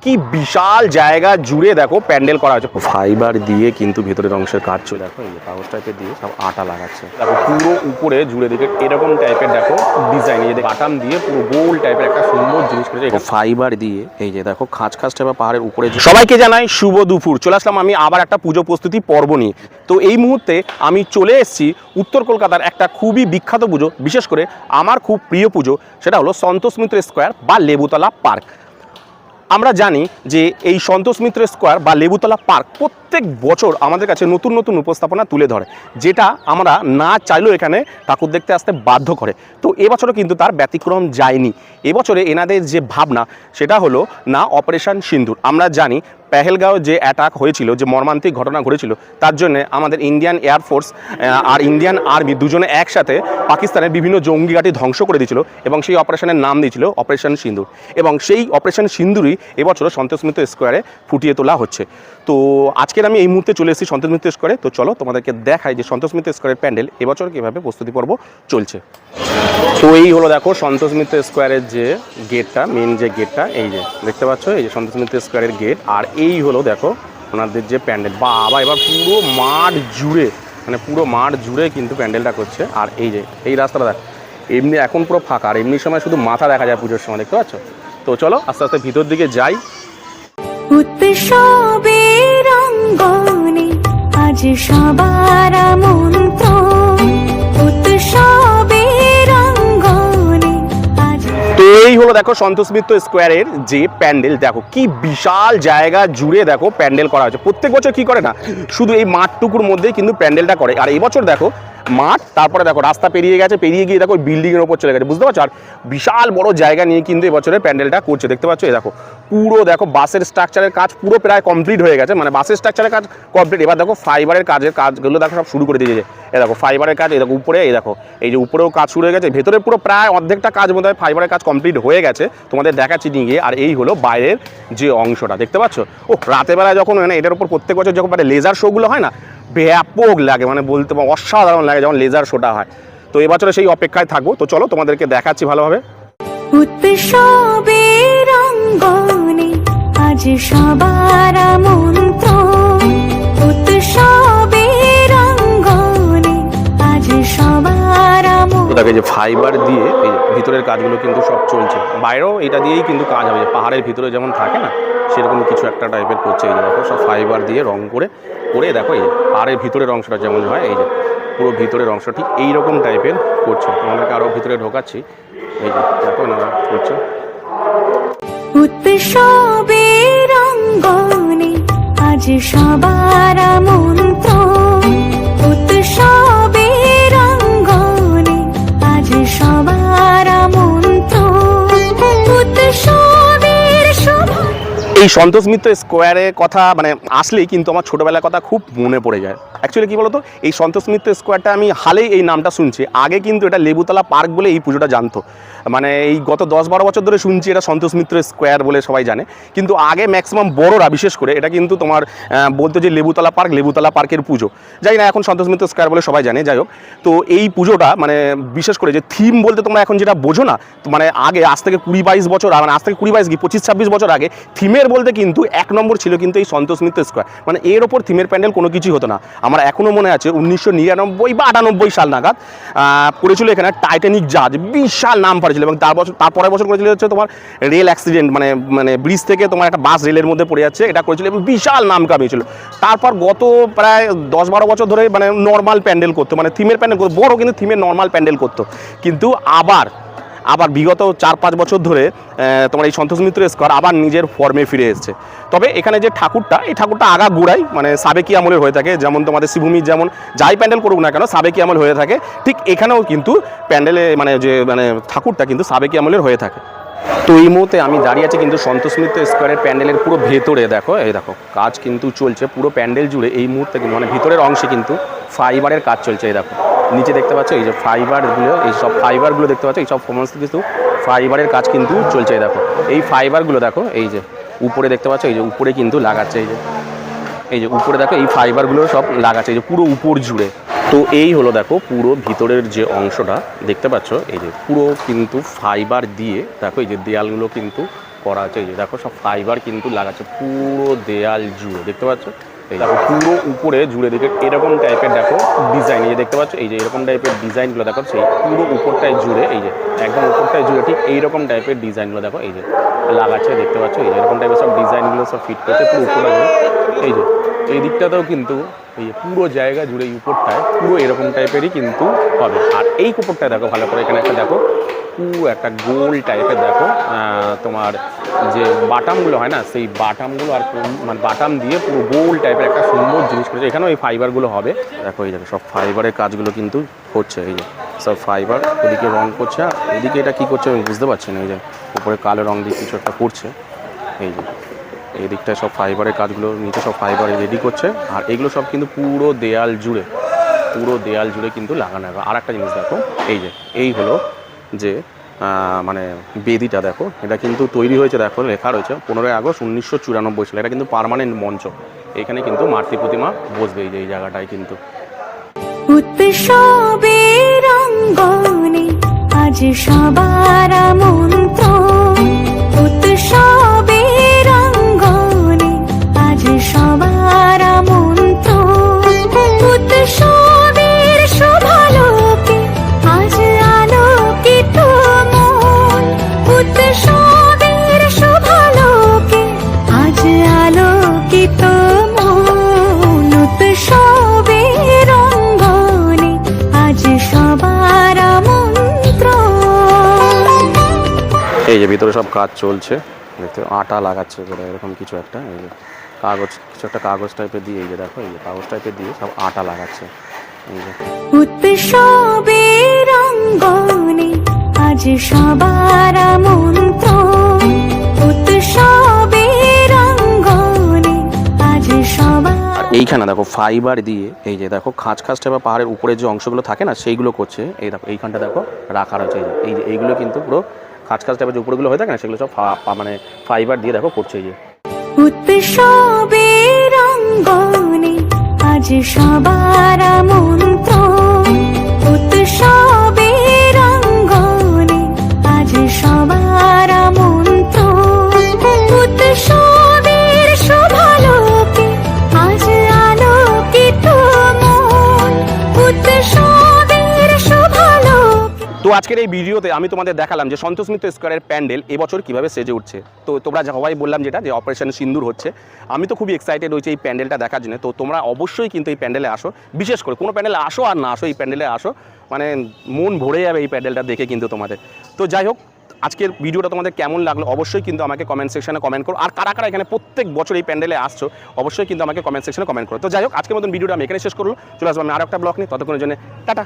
কি বিশাল জায়গা জুড়ে দেখো প্যান্ডেল করা হয়েছে ফাইবার দিয়ে, কিন্তু ভেতরের অংশের কাজ চলে দেখো এই কাগজ টাইপের দিয়ে সব আটা লাগাচ্ছে। দেখো পুরো উপরে জুড়ে দিকে এরকম টাইপের দেখো ডিজাইন, এই যে বাটাম দিয়ে পুরো গোল টাইপের একটা সুন্দর জিনিস করেছে ফাইবার দিয়ে। এই যে দেখো খাঁজ খাঁজ টাইপের পাহাড়ের উপরে। সবাইকে জানাই শুভ দুপুর। চলে আসলাম আমি আবার একটা পুজো প্রস্তুতি পর্ব নিয়ে। তো এই মুহূর্তে আমি চলে এসেছি উত্তর কলকাতার একটা খুবই বিখ্যাত পুজো, বিশেষ করে আমার খুব প্রিয় পুজো, সেটা হলো সন্তোষ মিত্র স্কোয়ার বা লেবুতলা পার্ক। আমরা জানি যে এই সন্তোষ মিত্র স্কোয়ার বা লেবুতলা পার্ক প্রত্যেক বছর আমাদের কাছে নতুন নতুন উপস্থাপনা তুলে ধরে, যেটা আমরা না চাইলেও এখানে ঠাকুর দেখতে আসতে বাধ্য করে। তো এবছরও কিন্তু তার ব্যতিক্রম যায়নি। এবছরে এনাদের যে ভাবনা সেটা হলো না অপারেশন সিন্দুর। আমরা জানি পেহেলগাঁও যে অ্যাটাক হয়েছিল, যে মর্মান্তিক ঘটনা ঘটেছিল, তার জন্য আমাদের ইন্ডিয়ান এয়ারফোর্স আর ইন্ডিয়ান আর্মি দুজনে একসাথে পাকিস্তানের বিভিন্ন জঙ্গি ঘাঁটি ধ্বংস করে দিয়েছিল এবং সেই অপারেশনের নাম দিয়েছিল অপারেশন সিন্দুর। এবং সেই অপারেশন সিন্দুরই এবছর সন্তোষ মিত্র স্কোয়ারে ফুটিয়ে তোলা হচ্ছে। তো আজকের আমি এই মুহূর্তে চলে এসেছি সন্তোষ মিত্র স্কোয়ারে। তো চলো তোমাদেরকে দেখাই যে সন্তোষ মিত্র স্কোয়ারের প্যান্ডেল এবছর কীভাবে প্রস্তুতি পর্ব চলছে। তো এই হলো দেখো সন্তোষ মিত্র স্কোয়ারের যে গেটটা, মেন যে গেটটা, এই যে দেখতে পাচ্ছ, এই যে সন্তোষ মিত্র স্কোয়ারের গেট। আর এই হলো দেখো ওনাদের যে প্যান্ডেল, বাবা এবার পুরো মাঠ জুড়ে, মানে পুরো মাঠ জুড়ে কিন্তু প্যান্ডেলটা করছে। আর এই যে এই রাস্তাটা দেখ, এমনি এখন পুরো ফাঁকা, আর এমনি সময় শুধু মাথা দেখা যায় পুজোর সময়, দেখতে পাচ্ছ। তো চলো আস্তে আস্তে ভিতর দিকে যাই। উৎসবের অঙ্গনে আজ সবার আমন্ত্রণ, উৎসবের অঙ্গনে আজ। তো এই হলো দেখো সন্তোষ মিত্র স্কোয়ারের যে প্যান্ডেল, দেখো কি বিশাল জায়গা জুড়ে দেখো প্যান্ডেল করা হয়েছে। প্রত্যেক বছর কি করে না, শুধু এই মাঠটুকুর মধ্যেই কিন্তু প্যান্ডেলটা করে। আর এই বছর দেখো মাঠ, তারপরে দেখো রাস্তা পেরিয়ে গেছে, পেরিয়ে গিয়ে দেখো বিল্ডিংয়ের ওপর চলে গেছে, বুঝতে পারছো। আর বিশাল বড় জায়গা নিয়ে কিন্তু এবছরের প্যান্ডেলটা করছে, দেখতে পাচ্ছ। এই দেখো পুরো দেখো বাসের স্ট্রাকচারের কাজ পুরো প্রায় কমপ্লিট হয়ে গেছে, মানে বাসের স্ট্রাকচারের কাজ কমপ্লিট। এবার দেখো ফাইবারের কাজগুলো দেখো সব শুরু করে দিয়েছে। এই দেখো ফাইবারের কাজ, এই দেখো উপরে, এই দেখো এই যে উপরেও কাজ শুরু হয়ে গেছে। ভেতরে পুরো প্রায় অর্ধেকটা কাজ মধ্যে ফাইবারের কাজ কমপ্লিট হয়ে গেছে, তোমাদের দেখাচ্ছি নিয়ে গিয়ে। আর এই হলো বাইরের যে অংশটা, দেখতে পাচ্ছ। ও রাতের বেলায় যখন মানে এটার উপর প্রত্যেক বছর যখন মানে লেজার শোগুলো হয় না, ব্যাপক লাগে, মানে বলতে অসাধারণ লাগে যখন লেজার শোটা হয়। তো এবছরে সেই অপেক্ষায় থাকবো। তো চলো তোমাদেরকে দেখাচ্ছি ভালোভাবে। উৎসবের অঙ্গনে আজ সবার আমন্ত্রণ, উৎসবের অঙ্গনে আজ সবার আমন্ত্রণ। দেখো যে ফাইবার দিয়ে এই ভিতরের কাজগুলো কিন্তু সব চলছে, বাইরেও এটা দিয়েই কিন্তু কাজ হবে। পাহাড়ের ভিতরে যেমন থাকে না, সেরকম কিছু একটা টাইপের করছে। এই যে দেখো সব ফাইবার দিয়ে রং করে করে দেখো এই পাহাড়ের ভিতরের অংশটা যেমন হয়, এই যে পুরো ভিতরের অংশ ঠিক এইরকম টাইপের করছে। তোমাদেরকে আরও ভিতরে ঢোকাচ্ছি, এই যে দেখো না করছে। উৎসবের অঙ্গনে আজ সবার আমন্ত্রণ, উৎসবের অঙ্গনে আজ সবার আমন্ত্রণ, উৎসবের শোভা। এই সন্তোষ মিত্র স্কোয়ারের কথা মানে আসলেই কিন্তু আমার ছোটোবেলার কথা খুব মনে পড়ে যায়। অ্যাকচুয়ালি কী বলতো, এই সন্তোষ মিত্র স্কোয়ারটা আমি হালেই এই নামটা শুনছি। আগে কিন্তু এটা লেবুতলা পার্ক বলে এই পুজোটা জানতো, মানে এই গত 10-12 বছর ধরে শুনছি এটা সন্তোষ মিত্র স্কোয়ার বলে সবাই জানে। কিন্তু আগে ম্যাক্সিমাম বড়রা বিশেষ করে এটা কিন্তু তোমার বলতো যে লেবুতলা পার্ক, লেবুতলা পার্কের পুজো। যাই না, এখন সন্তোষ মিত্র স্কোয়ার বলে সবাই জানে। যাই হোক, তো এই পুজোটা মানে বিশেষ করে যে থিম বলতে তোমরা এখন যেটা বোঝো না, মানে আগে আজ থেকে 20-22 বছর, মানে আজ থেকে 20-22 কি 25-26 বছর আগে থিমের বলতে কিন্তু 1 নম্বর ছিল কিন্তু এই সন্তোষ মিত্র স্কোয়ার। মানে এর ওপর থিমের প্যান্ডেল কোনো কিছুই হতো না। আমার এখনও মনে আছে 1999 বা 98 সাল নাগাদ করেছিল এখানে টাইটানিক জাহাজ, বিশাল নাম পড়েছিল। এবং তারপরের বছর করেছিল হচ্ছে তোমার রেল অ্যাক্সিডেন্ট, মানে ব্রিজ থেকে তোমার একটা বাস রেলের মধ্যে পড়ে যাচ্ছে, এটা করেছিল এবং বিশাল নাম কামিয়েছিল। তারপর গত প্রায় 10-12 বছর ধরে মানে নর্মাল প্যান্ডেল করতো, মানে থিমের প্যান্ডেল করতো, বড় কিন্তু থিমের নর্মাল প্যান্ডেল করতো। কিন্তু আবার বিগত 4-5 বছর ধরে তোমার এই সন্তোষ মিত্র স্কোয়ার আবার নিজের ফর্মে ফিরে এসেছে। তবে এখানে যে ঠাকুরটা, এই ঠাকুরটা আগা গোড়াই মানে সাবেকি আমলের হয়ে থাকে। যেমন তোমাদের শ্রীভূমির যেমন যাই প্যান্ডেল করুক না কেন সাবেকি আমল হয়ে থাকে, ঠিক এখানেও কিন্তু প্যান্ডেলে মানে যে মানে ঠাকুরটা কিন্তু সাবেকি আমলের হয়ে থাকে। তো এই মুহূর্তে আমি দাঁড়িয়ে আছি কিন্তু সন্তোষ মিত্র স্কোয়ারের প্যান্ডেলের পুরো ভেতরে। দেখো এই দেখো কাজ কিন্তু চলছে পুরো প্যান্ডেল জুড়ে এই মুহূর্তে, কিন্তু মানে ভিতরের অংশে কিন্তু ফাইবারের কাজ চলছে। এই দেখো নিচে দেখতে পাচ্ছ এই যে ফাইবারগুলো, এই সব ফাইবারগুলো দেখতে পাচ্ছ, এই সব সমস্ত কিছু ফাইবারের কাজ কিন্তু চলছে। এই দেখো এই ফাইবারগুলো দেখো, এই যে উপরে দেখতে পাচ্ছ, এই যে উপরে কিন্তু লাগাচ্ছে, এই যে উপরে দেখো এই ফাইবারগুলো সব লাগাচ্ছে, এই যে পুরো উপর জুড়ে। তো এই হলো দেখো পুরো ভিতরের যে অংশটা দেখতে পাচ্ছ, এই যে পুরো কিন্তু ফাইবার দিয়ে দেখো এই যে দেয়ালগুলো কিন্তু করা আছে। এই যে দেখো সব ফাইবার কিন্তু লাগাচ্ছে পুরো দেয়াল জুড়ে, দেখতে পাচ্ছ? এই দেখো পুরো উপরে জুড়ে দিকে এরকম টাইপের দেখো ডিজাইন, এই যে দেখতে পাচ্ছ, এই যে এরকম টাইপের ডিজাইনগুলো দেখো, সেই পুরো উপরটায় জুড়ে, এই যে একদম উপরটায় জুড়ে ঠিক এইরকম টাইপের ডিজাইনগুলো দেখো, এই যে লাগাচ্ছে, দেখতে পাচ্ছ? এই যে এরকম টাইপের সব ডিজাইনগুলো সব ফিট করছে পুরো উপরে জুড়ে। এই যে এই দিকটাতেও কিন্তু এই যে পুরো জায়গা জুড়ে এই উপরটায় পুরো এরকম টাইপেরই কিন্তু হবে। আর এই উপরটায় দেখো ভালো করে, এখানে একটা দেখো পুরো একটা গোল টাইপের দেখো তোমার যে বাটামগুলো হয় না, সেই বাটামগুলো আর মানে বাটাম দিয়ে পুরো গোল টাইপের একটা সুন্দর জিনিস করেছে। এখানেও এই ফাইবারগুলো হবে, দেখো এই দেখো সব ফাইবারের কাজগুলো কিন্তু হচ্ছে। এই যে সব ফাইবার ওদিকে রং করছে, আর এদিকে এটা কী করছে আমি বুঝতে পারছি না। এই যে উপরে কালো রং দিয়ে কিছু একটা করছে, এই যে এই দিকটায় সব ফাইবারের কাজগুলো, নিচে সব ফাইবার রেডি করছে। আর এগুলো সব কিন্তু পুরো দেয়াল জুড়ে কিন্তু লাগানো হবে। আর একটা জিনিস দেখো, এই যে এই হলো যে মানে বেদিটা দেখো, এটা কিন্তু তৈরি হয়েছে, দেখো লেখা রয়েছে 15 আগস্ট 1994 সালে। এটা কিন্তু পার্মানেন্ট মঞ্চ, এখানে কিন্তু মাতৃ প্রতিমা বসবে এই যে এই জায়গাটায় কিন্তু। উৎসবের অঙ্গনে আজ সবার আমন্ত্রণ, উৎসবের অঙ্গনে আজ সবার আমন্ত্রণ, উৎসবের শোভালোকে আজ আলোকিত মন, উৎসবের শোভালোকে আজ আলোকিত মন, উৎসবের অঙ্গনে আজ সবার আমন্ত্রণ। এই যে ভিতরে সব কাজ চলছে, দেখতে আটা লাগাচ্ছে করে এরকম কিছু একটা, এই যে কাগজ, কিছু একটা কাগজ টাইপের দিয়ে, এই যে দেখো এই যে কাগজ টাইপের দিয়ে সব আটা লাগাচ্ছে। এই যে উৎসবের অঙ্গনে আজ সবার আমন্ত্রণ, উৎসবের অঙ্গনে আজ সবার। এইখানে দেখো ফাইবার দিয়ে, এই যে দেখো খাঁজ টাইপের পাহাড়ের উপরে যে অংশগুলো থাকে না, সেইগুলো করছে। এই দেখো এইখানটা দেখো রাখা রয়েছে, এই যে এইগুলো কিন্তু পুরো খাঁজ টাইপের যে উপরেগুলো হয়ে থাকে না, সেগুলো সব মানে ফাইবার দিয়ে দেখো করছে। এই যে উৎসবের অঙ্গনে আজ সবার আমন্ত্রণ, উৎসবের অঙ্গনে আজ সবার আমন্ত্রণ, উৎসবের শোভালোকে আজ আলোকিত মন, উৎসবের শোভালোকে। তো আজকের এই ভিডিওতে আমি তোমাদের দেখালাম যে সন্তোষ মিত্র স্কোয়ারের প্যান্ডেল এবছর কীভাবে সেজে উঠছে। তো তোমরা সবাই বললাম যেটা যে অপারেশন সিন্দুর হচ্ছে, আমি তো খুবই এক্সাইটেড হয়েছি এই প্যান্ডেলটা দেখার জন্য। তো তোমরা অবশ্যই কিন্তু এই প্যান্ডেলে আসো, বিশেষ করে কোনো প্যান্ডেলে আসো আর না আসো, এই প্যান্ডেলে আসো, মানে মন ভরে যাবে এই প্যান্ডেলটা দেখে কিন্তু তোমাদের। তো যাই হোক, আজকের ভিডিওটা তোমাদের কেমন লাগলো অবশ্যই কিন্তু আমাকে কমেন্ট সেকশনে কমেন্ট করো। আর কারা কারা এখানে প্রত্যেক বছর এই প্যান্ডেলে আসছো অবশ্যই কিন্তু আমাকে কমেন্ট সেকশনে কমেন্ট করো। তো যাই হোক, আজকের মতন ভিডিওটা আমি এখানে শেষ করলো, চলে আসবো আমি আরও একটা ব্লগ নিয়ে। ততক্ষণের জন্য টাটা।